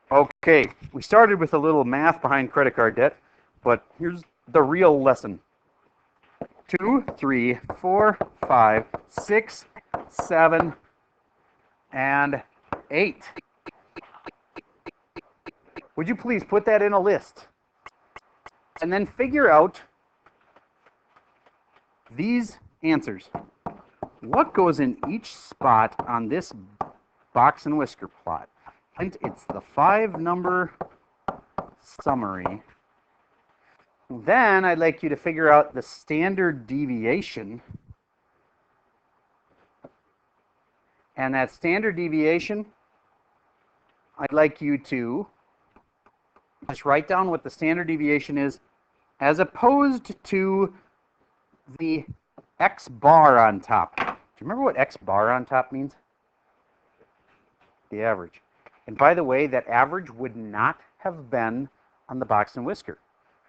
Okay, we started with a little math behind credit card debt, but here's the real lesson. 2, 3, 4, 5, 6, 7, and 8. Would you please put that in a list? And then figure out these answers. What goes in each spot on this box and whisker plot? Hint, it's the 5-number summary. Then I'd like you to figure out the standard deviation. And that standard deviation, I'd like you to just write down what the standard deviation is as opposed to the X bar on top. Do you remember what X bar on top means? The average. And by the way, that average would not have been on the box and whisker.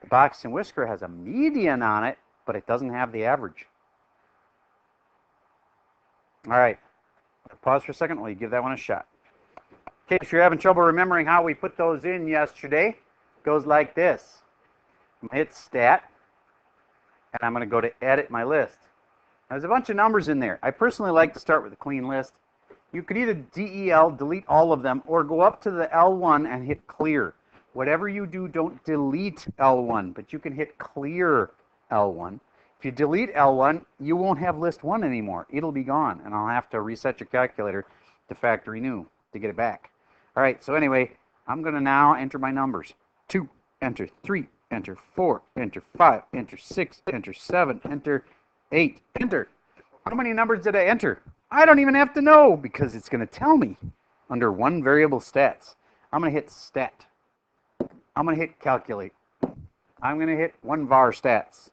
The box and whisker has a median on it, but it doesn't have the average. All right. Pause for a second while you give that one a shot. Okay, if you're having trouble remembering how we put those in yesterday, it goes like this. I'm going to hit Stat, and I'm going to go to Edit My List. Now, there's a bunch of numbers in there. I personally like to start with a clean list. You could either DEL, delete all of them, or go up to the L1 and hit Clear. Whatever you do, don't delete L1, but you can hit Clear L1. If you delete L1, you won't have list 1 anymore. It'll be gone, and I'll have to reset your calculator to factory new to get it back. All right, so anyway, I'm going to now enter my numbers. 2, enter. 3, enter. 4, enter. 5, enter. 6, enter. 7, enter. 8, enter. How many numbers did I enter? I don't even have to know because it's going to tell me under one variable stats. I'm going to hit Stat. I'm going to hit Calculate. I'm going to hit 1var stats.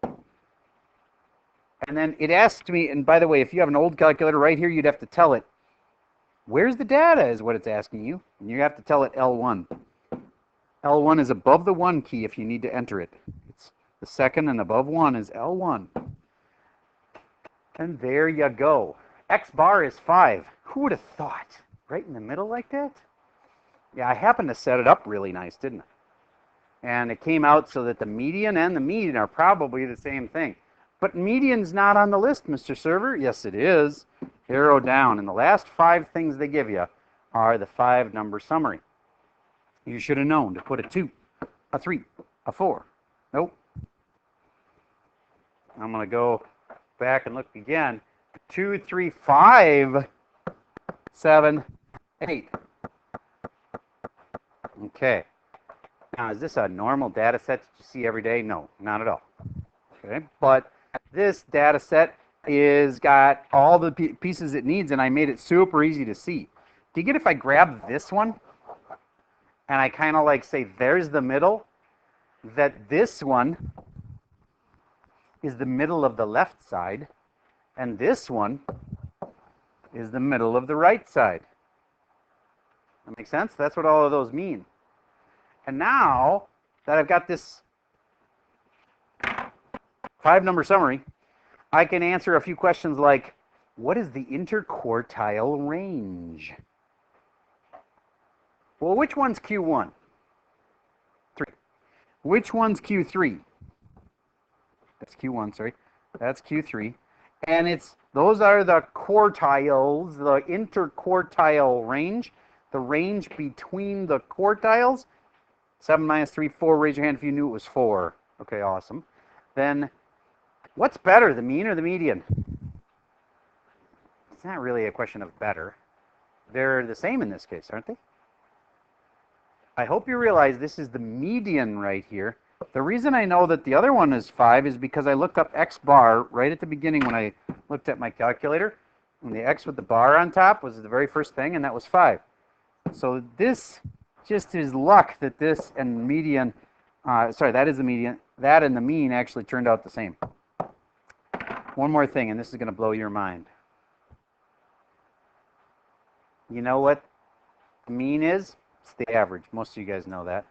And then it asks me, and by the way, if you have an old calculator right here, you'd have to tell it, where's the data is what it's asking you. And you have to tell it L1. L1 is above the 1 key if you need to enter it. It's the second and above 1 is L1. And there you go. X bar is 5. Who would have thought? Right in the middle like that? Yeah, I happened to set it up really nice, didn't I? And it came out so that the median and the mean are probably the same thing. But median's not on the list, Mr. Server. Yes, it is. Arrow down. And the last 5 things they give you are the 5-number summary. You should have known to put a 2, a 3, a 4. Nope. I'm going to go back and look again. 2, 3, 5, 7, 8. Okay. Now, is this a normal data set that you see every day? No, not at all. Okay. But this data set is got all the pieces it needs, and I made it super easy to see. Do you get if I grab this one and I kind of like say, there's the middle, that this one is the middle of the left side, and this one is the middle of the right side. That makes sense? That's what all of those mean. And now that I've got this 5-number summary, I can answer a few questions like, what is the interquartile range? Well, which one's Q1? 3. Which one's Q3? That's Q1, sorry. That's Q3. And those are the quartiles, the interquartile range, the range between the quartiles. 7 minus 3, 4. Raise your hand if you knew it was 4. Okay, awesome. Then, what's better, the mean or the median? It's not really a question of better. They're the same in this case, aren't they? I hope you realize this is the median right here. The reason I know that the other one is 5 is because I looked up X bar right at the beginning when I looked at my calculator. And the X with the bar on top was the very first thing, and that was 5. So this just is luck that this and median, sorry, that is the median. That and the mean actually turned out the same. One more thing, and this is going to blow your mind. You know what the mean is? It's the average. Most of you guys know that.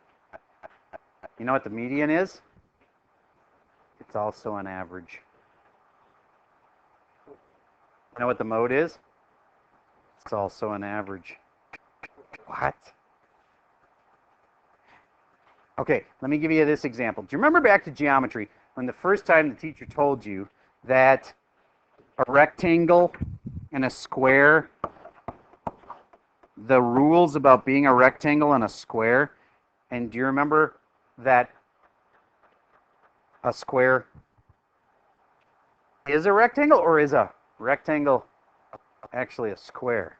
You know what the median is? It's also an average. You know what the mode is? It's also an average. What? Okay, let me give you this example. Do you remember back to geometry when the first time the teacher told you that a rectangle and a square, the rules about being a rectangle and a square, and do you remember that a square is a rectangle, or is a rectangle actually a square?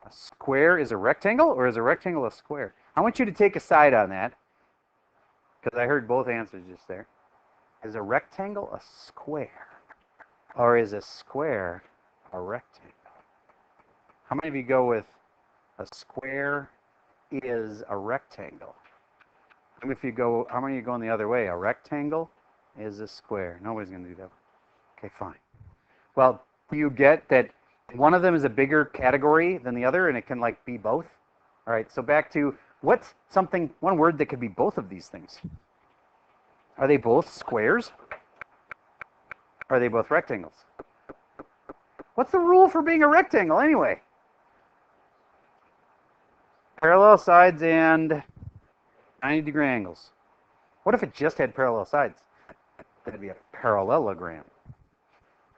A square is a rectangle, or is a rectangle a square? I want you to take a side on that, because I heard both answers just there. Is a rectangle a square, or is a square a rectangle? How many of you go with a square is a rectangle? How many of you go, how many of you going the other way? A rectangle is a square. Nobody's going to do that. Okay, fine. Well, do you get that one of them is a bigger category than the other, and it can like be both? All right, so back to what's something, one word that could be both of these things? Are they both squares? Are they both rectangles? What's the rule for being a rectangle anyway? Parallel sides and 90-degree angles. What if it just had parallel sides? That'd be a parallelogram.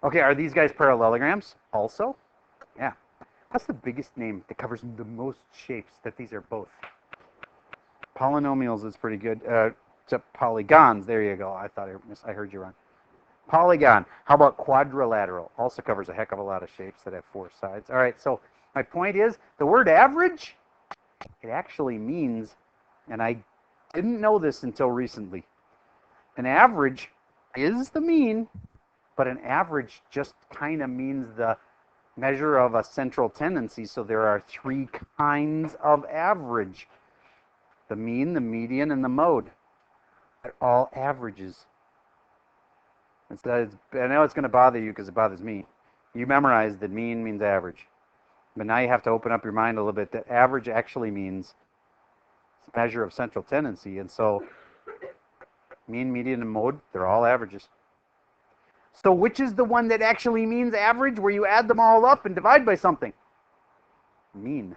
Okay, are these guys parallelograms also? Yeah. What's the biggest name that covers the most shapes that these are both? Polynomials is pretty good. Except polygons. There you go. I thought I heard you wrong. Polygon. How about quadrilateral? Also covers a heck of a lot of shapes that have 4 sides. All right, so my point is the word average, it actually means, and I didn't know this until recently, an average is the mean, but an average just kind of means the measure of a central tendency. So there are 3 kinds of average. The mean, the median, and the mode. They're all averages. I know it's going to bother you because it bothers me. You memorized that mean means average. But now you have to open up your mind a little bit that average actually means measure of central tendency. And so mean, median, and mode, they're all averages. So which is the one that actually means average, where you add them all up and divide by something? Mean.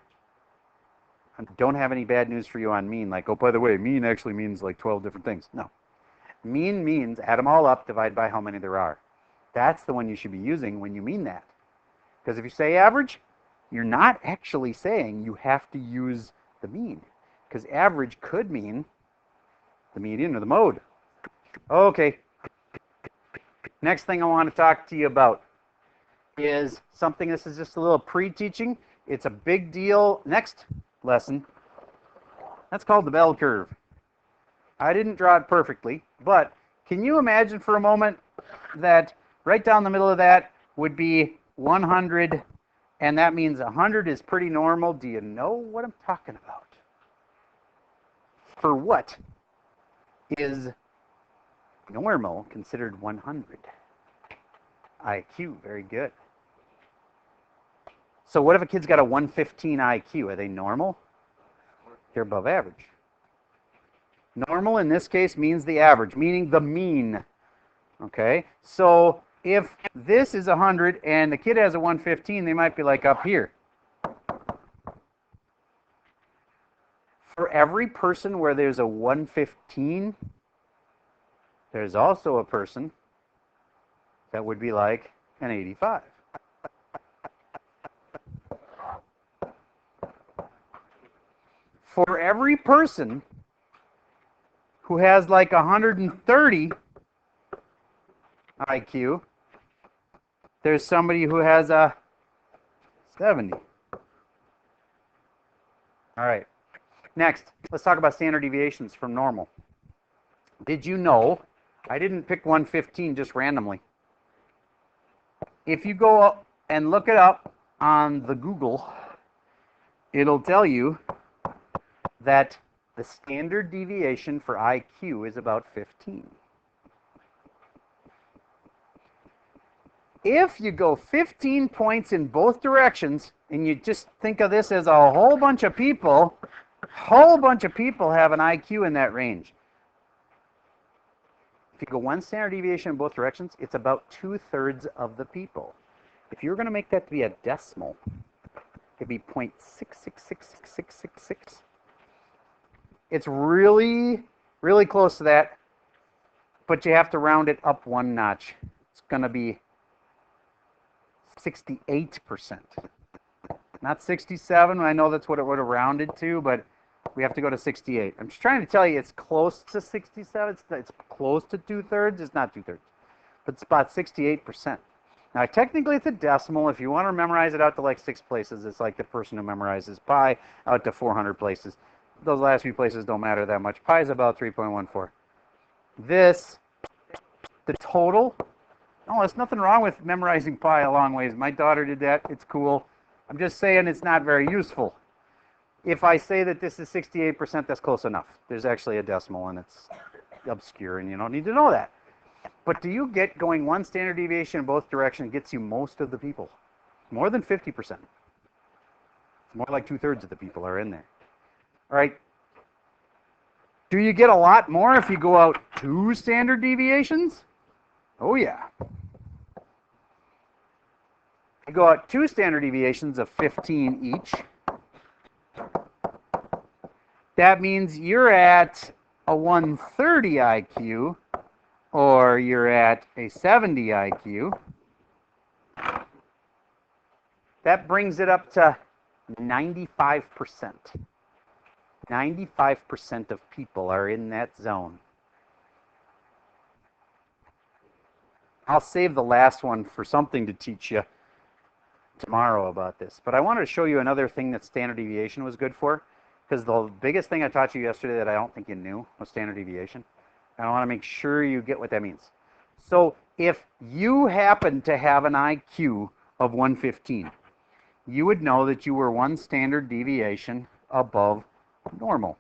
I don't have any bad news for you on mean. Like, oh, by the way, mean actually means like 12 different things. No. Mean means add them all up, divide by how many there are. That's the one you should be using when you mean that. Because if you say average, you're not actually saying you have to use the mean. Because average could mean the median or the mode. Okay. Next thing I want to talk to you about is something, this is just a little pre-teaching. It's a big deal. Next lesson, that's called the bell curve. I didn't draw it perfectly, but can you imagine for a moment that right down the middle of that would be 100, and that means 100 is pretty normal. Do you know what I'm talking about? For what is normal considered 100? IQ, very good. So what if a kid's got a 115 IQ? Are they normal? They're above average. Normal in this case means the average, meaning the mean. Okay, so if this is 100 and the kid has a 115, they might be like up here. For every person where there's a 115, there's also a person that would be like an 85. For every person who has like 130 IQ, there's somebody who has a 70. All right. Next, let's talk about standard deviations from normal. Did you know, I didn't pick 115 just randomly. If you go up and look it up on the Google, it'll tell you that the standard deviation for IQ is about 15. If you go 15 points in both directions, and you just think of this as a whole bunch of people have an IQ in that range. If you go 1 standard deviation in both directions, it's about 2/3 of the people. If you were going to make that to be a decimal, it'd be 0.666666. It's really, really close to that, but you have to round it up one notch. It's going to be 68%. Not 67. I know that's what it would have rounded to, but we have to go to 68. I'm just trying to tell you it's close to 67. It's close to 2/3. It's not 2/3, but it's about 68%. Now, technically, it's a decimal. If you want to memorize it out to like 6 places, it's like the person who memorizes pi out to 400 places. Those last few places don't matter that much. Pi is about 3.14. This, the total, no, there's nothing wrong with memorizing pi a long ways. My daughter did that. It's cool. I'm just saying it's not very useful. If I say that this is 68%, that's close enough. There's actually a decimal, and it's obscure, and you don't need to know that. But do you get going one standard deviation in both directions gets you most of the people? More than 50%. More like 2/3 of the people are in there. All right. Do you get a lot more if you go out 2 standard deviations? Oh, yeah. You go out 2 standard deviations of 15 each. That means you're at a 130 IQ, or you're at a 70 IQ. That brings it up to 95%. 95% of people are in that zone. I'll save the last one for something to teach you tomorrow about this. But I wanted to show you another thing that standard deviation was good for, because the biggest thing I taught you yesterday that I don't think you knew was standard deviation. And I want to make sure you get what that means. So if you happen to have an IQ of 115, you would know that you were 1 standard deviation above normal.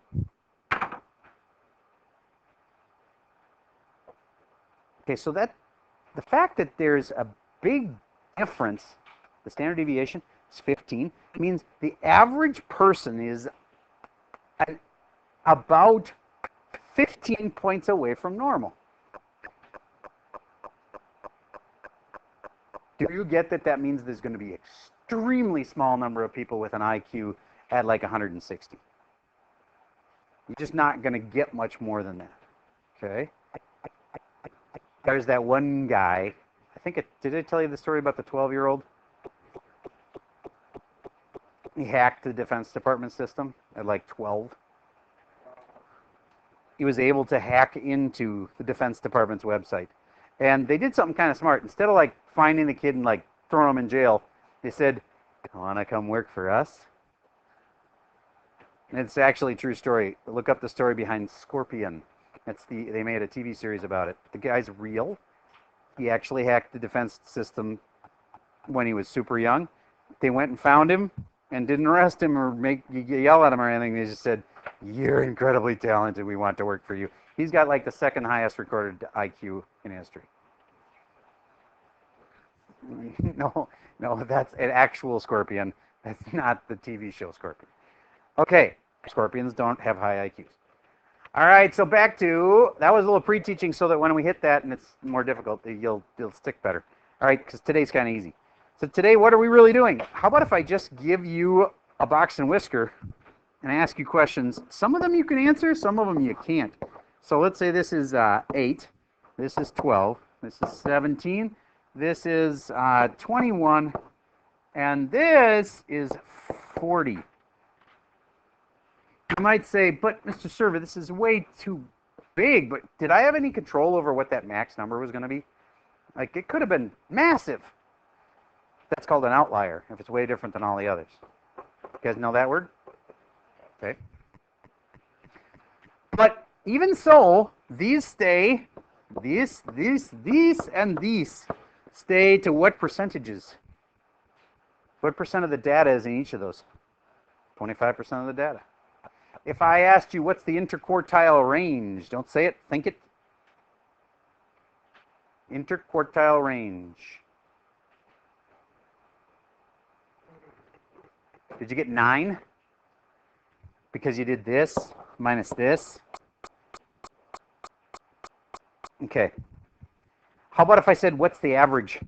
Okay, so that the fact that there's a big difference, the standard deviation is 15, means the average person is about 15 points away from normal. Do you get that that means there's going to be an extremely small number of people with an IQ at like 160? You're just not going to get much more than that. Okay? There's that one guy. Did I tell you the story about the 12-year-old? He hacked the Defense Department system at like 12. He was able to hack into the Defense Department's website. And they did something kind of smart. Instead of like finding the kid and like throwing him in jail, they said, "Want to come work for us?" And it's actually a true story. Look up the story behind Scorpion. They made a TV series about it. The guy's real. He actually hacked the defense system when he was super young. They went and found him and didn't arrest him or yell at him or anything. They just said, "You're incredibly talented. We want to work for you." He's got like the 2nd highest recorded IQ in history. No, that's an actual scorpion. That's not the TV show Scorpion. Okay, scorpions don't have high IQs. All right, so back to, that was a little pre-teaching so that when we hit that and it's more difficult, you'll stick better. All right, because today's kind of easy. So today, what are we really doing? How about if I just give you a box and whisker and ask you questions? Some of them you can answer, some of them you can't. So let's say this is 8, this is 12, this is 17, this is 21, and this is 40. You might say, "But Mr. Server, this is way too big, but did I have any control over what that max number was going to be? Like, it could have been massive." That's called an outlier, if it's way different than all the others. You guys know that word? Okay. But even so, these stay, these, and these stay to what percentages? What percent of the data is in each of those? 25% of the data. If I asked you, what's the interquartile range? Don't say it, think it. Interquartile range. Did you get 9? Because you did this minus this. Okay. How about if I said, what's the average?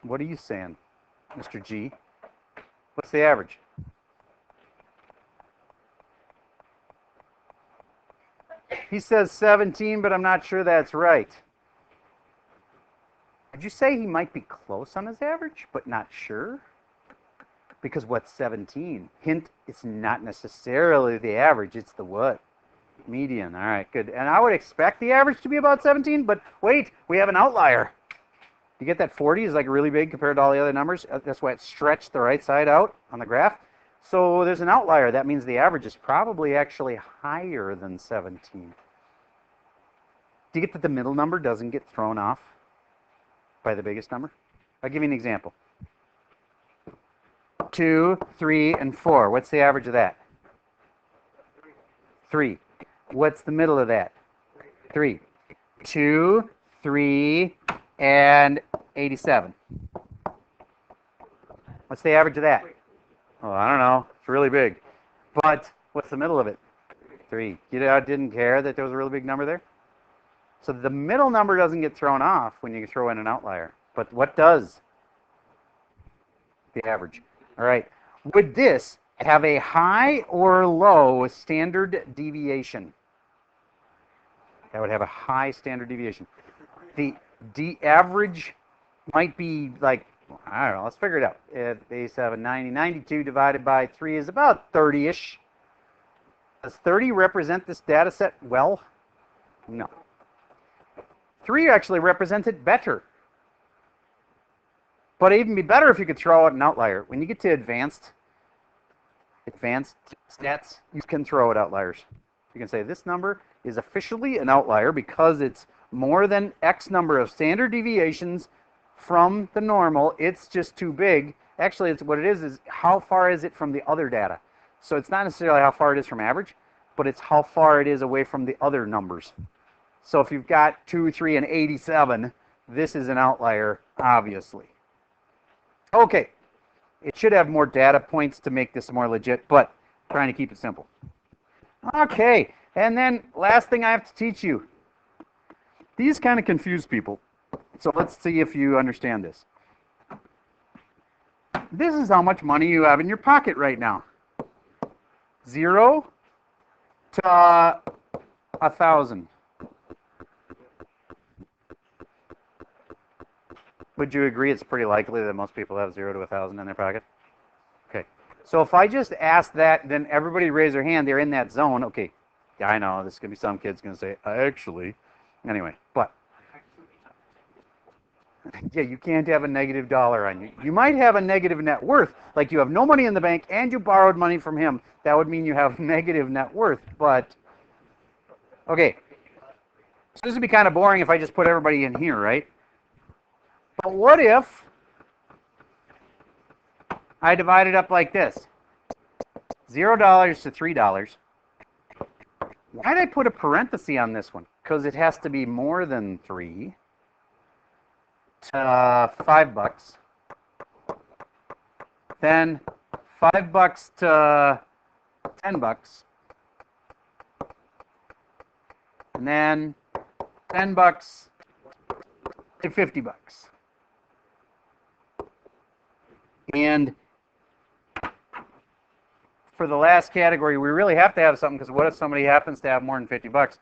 What are you saying? Mr. G. What's the average? He says 17, but I'm not sure that's right. Would you say he might be close on his average, but not sure? Because what's 17? Hint, it's not necessarily the average, it's the what? Median. All right, good. And I would expect the average to be about 17, but wait, we have an outlier. You get that 40 is like really big compared to all the other numbers. That's why it stretched the right side out on the graph. So there's an outlier. That means the average is probably actually higher than 17. Do you get that the middle number doesn't get thrown off by the biggest number? I'll give you an example. 2, 3, and 4. What's the average of that? 3. What's the middle of that? 3. 2, 3, and 87. What's the average of that? Oh, I don't know. It's really big. But what's the middle of it? 3. You didn't care that there was a really big number there? So the middle number doesn't get thrown off when you throw in an outlier. But what does? The average. All right. Would this have a high or low standard deviation? That would have a high standard deviation. The average might be like, I don't know, let's figure it out. May17, 92 divided by 3 is about 30-ish. Does 30 represent this data set well? No. 3 actually represents it better. But it'd even be better if you could throw out an outlier. When you get to advanced stats, you can throw out outliers. You can say this number is officially an outlier because it's more than X number of standard deviations from the normal. It's just too big. Actually, it's what it is how far is it from the other data. So it's not necessarily how far it is from average, but it's how far it is away from the other numbers. So if you've got 2, 3, and 87, this is an outlier, obviously. Okay, it should have more data points to make this more legit, but I'm trying to keep it simple. Okay, and then last thing I have to teach you. These kind of confuse people. So let's see if you understand this. This is how much money you have in your pocket right now. 0 to 1,000. Would you agree it's pretty likely that most people have 0 to 1,000 in their pocket? Okay. So if I just ask that, then everybody raise their hand. They're in that zone. Okay. Yeah, I know. There's going to be some kids going to say, actually. Anyway, but. Yeah, you can't have a negative dollar on you. You might have a negative net worth. Like you have no money in the bank and you borrowed money from him. That would mean you have negative net worth. But, okay. So this would be kind of boring if I just put everybody in here, right? But what if I divide it up like this? $0 to $3. Why did I put a parenthesis on this one? Because it has to be more than 3 to $5. Then $5 to $10. And then $10 to $50. And for the last category, we really have to have something, because what if somebody happens to have more than $50?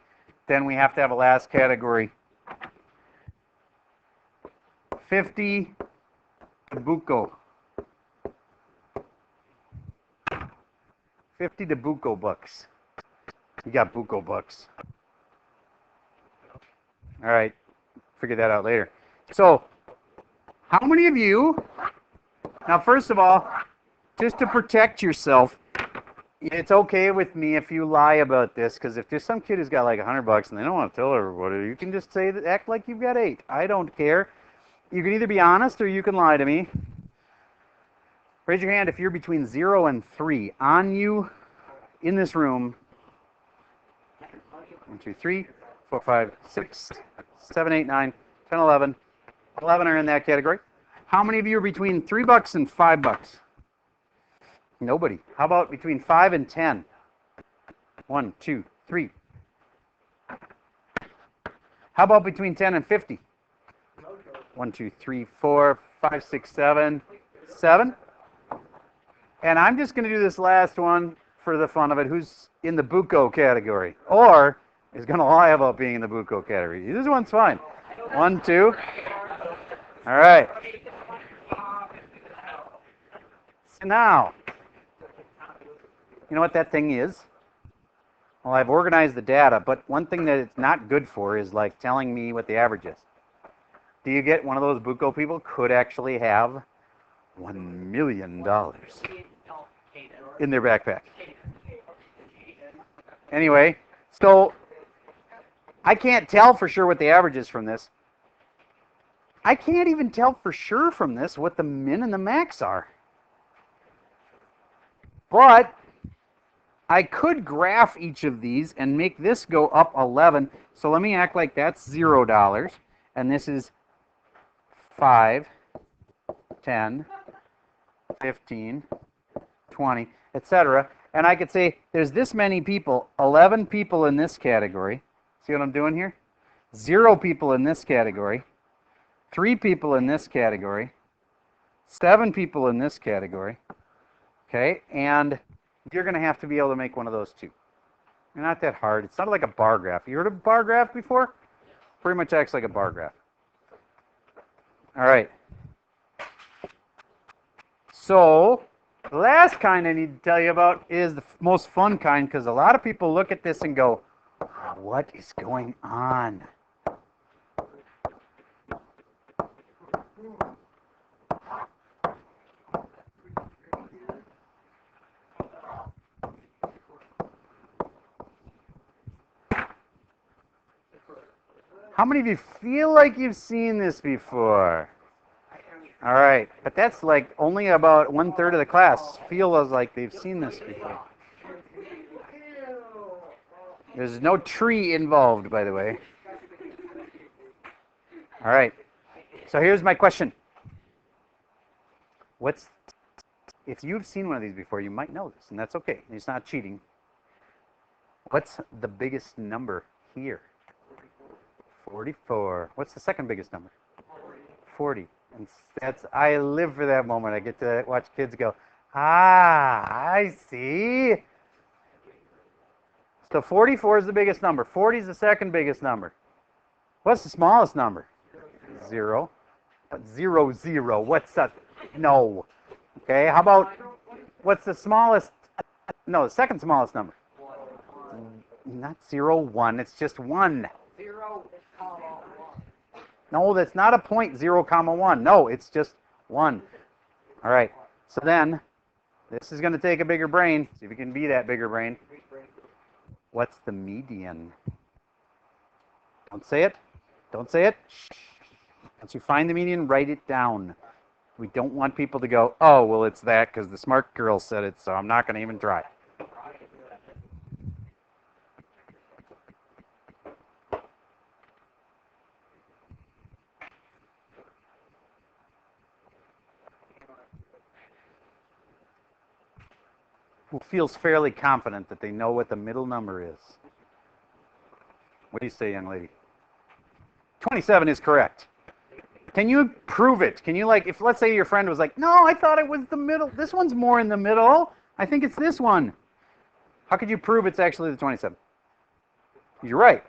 Then we have to have a last category. 50 to buco. 50 to buco bucks. You got buco bucks. All right, figure that out later. So, how many of you, now first of all, just to protect yourself, it's okay with me if you lie about this, because if there's some kid who's got like $100 and they don't want to tell everybody, you can just say that, act like you've got 8. I don't care. You can either be honest or you can lie to me. Raise your hand if you're between 0 and 3. On you, in this room. 1, 2, 3, 4, 5, 6, 7, 8, 9, 10, 11. 11 are in that category. How many of you are between $3 and $5? Nobody. How about between 5 and 10? 1, 2, 3. How about between 10 and 50? 1, 2, 3, 4, 5, 6, 7. 7. And I'm just going to do this last one for the fun of it. Who's in the buco category? Or is going to lie about being in the buco category? This one's fine. 1, 2. All right. So now, you know what that thing is? Well, I've organized the data, but one thing that it's not good for is like telling me what the average is. Do you get one of those buco people could actually have $1 million in their backpack? Anyway, so I can't tell for sure what the average is from this. I can't even tell for sure from this what the min and the max are. But I could graph each of these and make this go up 11. So let me act like that's $0. And this is 5, 10, 15, 20, etc. And I could say there's this many people, 11 people in this category. See what I'm doing here? 0 people in this category. 3 people in this category. 7 people in this category. Okay, and you're going to have to be able to make one of those too. Not that hard. It's not like a bar graph. You heard of a bar graph before? Pretty much acts like a bar graph. All right. So the last kind I need to tell you about is the most fun kind, because a lot of people look at this and go, what is going on? How many of you feel like you've seen this before? All right, but that's like only about 1/3 of the class feels like they've seen this before. There's no tree involved, by the way. All right, so here's my question. If you've seen one of these before, you might know this, and that's okay. It's not cheating. What's the biggest number here? 44. What's the second biggest number? 40. And I live for that moment. I get to watch kids go, I see. So 44 is the biggest number. 40 is the second biggest number. What's the smallest number? 0. But 0, 0. What's that? No. Okay, how about what's the smallest? No, the second smallest number. Not 0, 1. It's just 1. 0 is comma 1. No, that's not a point, 0, comma 1. No, it's just 1. All right. So then, this is going to take a bigger brain. See if you can be that bigger brain. What's the median? Don't say it. Don't say it. Once you find the median, write it down. We don't want people to go, oh, well, it's that because the smart girl said it, so I'm not going to even try. Who feels fairly confident that they know what the middle number is? What do you say, young lady? 27 is correct. Can you prove it? Can you, like, if let's say your friend was like, no, I thought it was the middle. This one's more in the middle. I think it's this one. How could you prove it's actually the 27? You're right.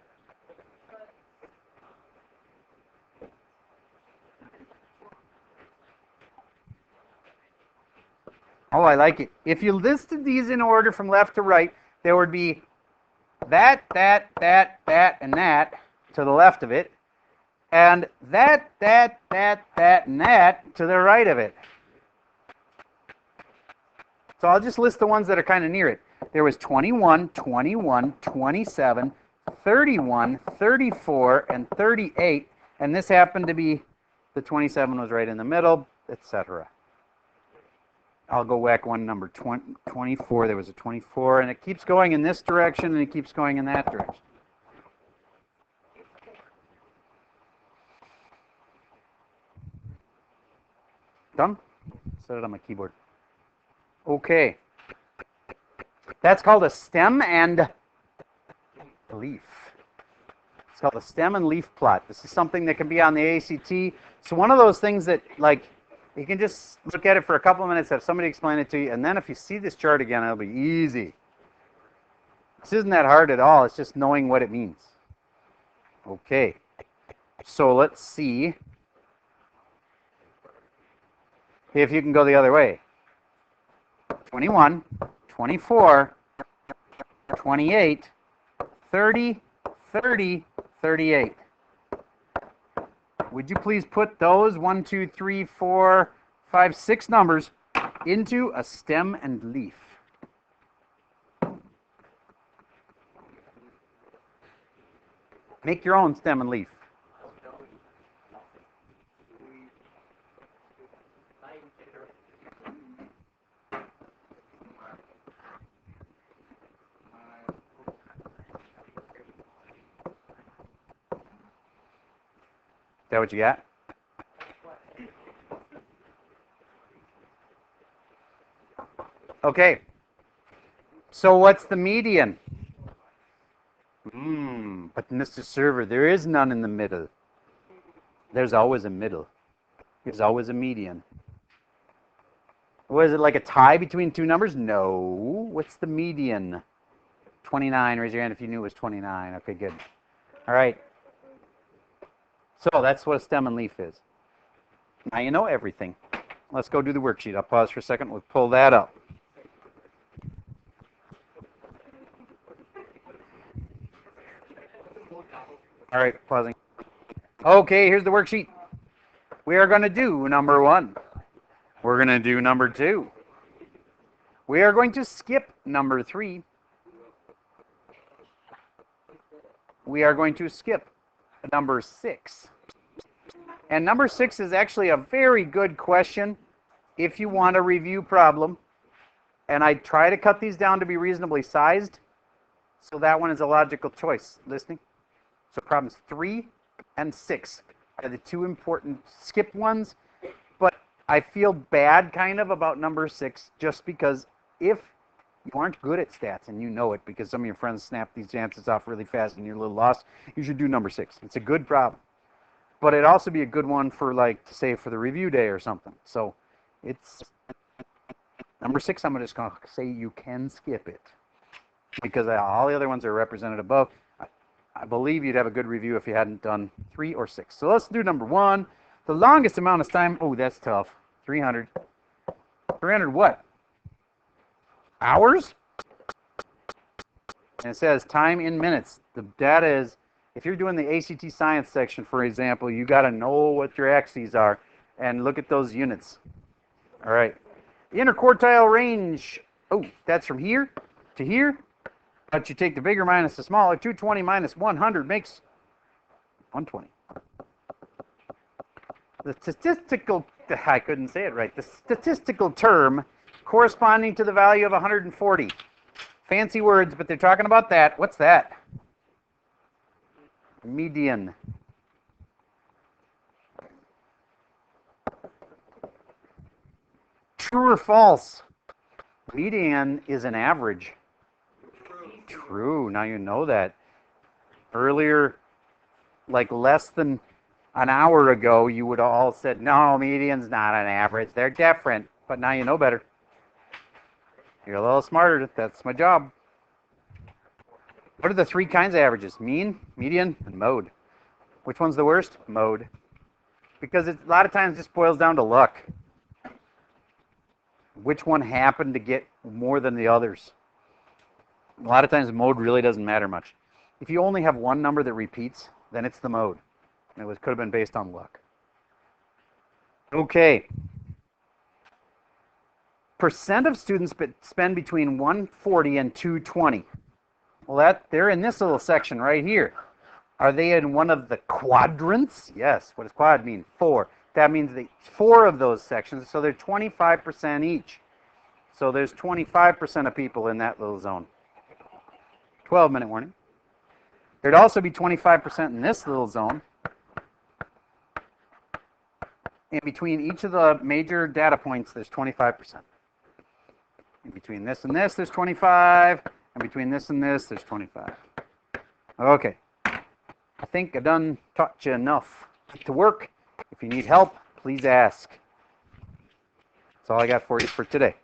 Oh, I like it. If you listed these in order from left to right, there would be that, and that to the left of it, and that, and that to the right of it. So I'll just list the ones that are kind of near it. There was 21, 21, 27, 31, 34, and 38, and this happened to be the 27 was right in the middle, etc. I'll go back one number, 24. There was a 24, and it keeps going in this direction, and it keeps going in that direction. Done? Set it on my keyboard. Okay. That's called a stem and leaf. It's called a stem and leaf plot. This is something that can be on the ACT. So one of those things that, like, You can just look at it for a couple of minutes, have somebody explain it to you, and then if you see this chart again, it'll be easy. This isn't that hard at all. It's just knowing what it means. Okay. So let's see if you can go the other way. 21, 24, 28, 30, 30, 38. Would you please put those 1, 2, 3, 4, 5, 6 numbers into a stem and leaf? Make your own stem and leaf. Is that what you got? Okay. So what's the median? But Mr. Server, there is none in the middle. There's always a middle. There's always a median. Was it like a tie between two numbers? No. What's the median? 29. Raise your hand if you knew it was 29. Okay, good. All right. So that's what a stem and leaf is. Now you know everything. Let's go do the worksheet. I'll pause for a second. We'll pull that up. All right, pausing. Okay, here's the worksheet. We are going to do number 1. We're going to do number 2. We are going to skip number 3. We are going to skip number 6. And number 6 is actually a very good question if you want a review problem. And I try to cut these down to be reasonably sized. So that one is a logical choice. Listening? So problems 3 and 6 are the two important skip ones. But I feel bad kind of about number 6 just because if you aren't good at stats and you know it because some of your friends snap these answers off really fast and you're a little lost, you should do number 6. It's a good problem. But it'd also be a good one for like, say, for the review day or something. So it's number 6, I'm just going to say you can skip it because all the other ones are represented above. I believe you'd have a good review if you hadn't done 3 or 6. So let's do number 1. The longest amount of time, oh, that's tough. 300. 300 what? Hours? And it says time in minutes. The data is, if you're doing the ACT science section, for example, you got to know what your axes are and look at those units. All right. The interquartile range, oh, that's from here to here. But you take the bigger minus the smaller. 220 minus 100 makes 120. The statistical, I couldn't say it right, the statistical term corresponding to the value of 140. Fancy words, but they're talking about that. What's that? Median. True or false? Median is an average. True. Now you know that. Earlier, like less than an hour ago, you would have all said, no, median's not an average. They're different. But now you know better. You're a little smarter. That's my job. What are the 3 kinds of averages? Mean, median, and mode. Which one's the worst? Mode. Because it, a lot of times just boils down to luck. Which one happened to get more than the others? A lot of times mode really doesn't matter much. If you only have one number that repeats, then it's the mode. And it could have been based on luck. Okay. Percent of students spend between 140 and 220. Well, they're in this little section right here. Are they in one of the quadrants? Yes. What does quad mean? 4. That means 4 of those sections. So they're 25% each. So there's 25% of people in that little zone. 12-minute warning. There'd also be 25% in this little zone. In between each of the major data points, there's 25%. In between this and this, there's 25. And between this and this, there's 25. Okay. I think I done taught you enough to work. If you need help, please ask. That's all I got for you for today.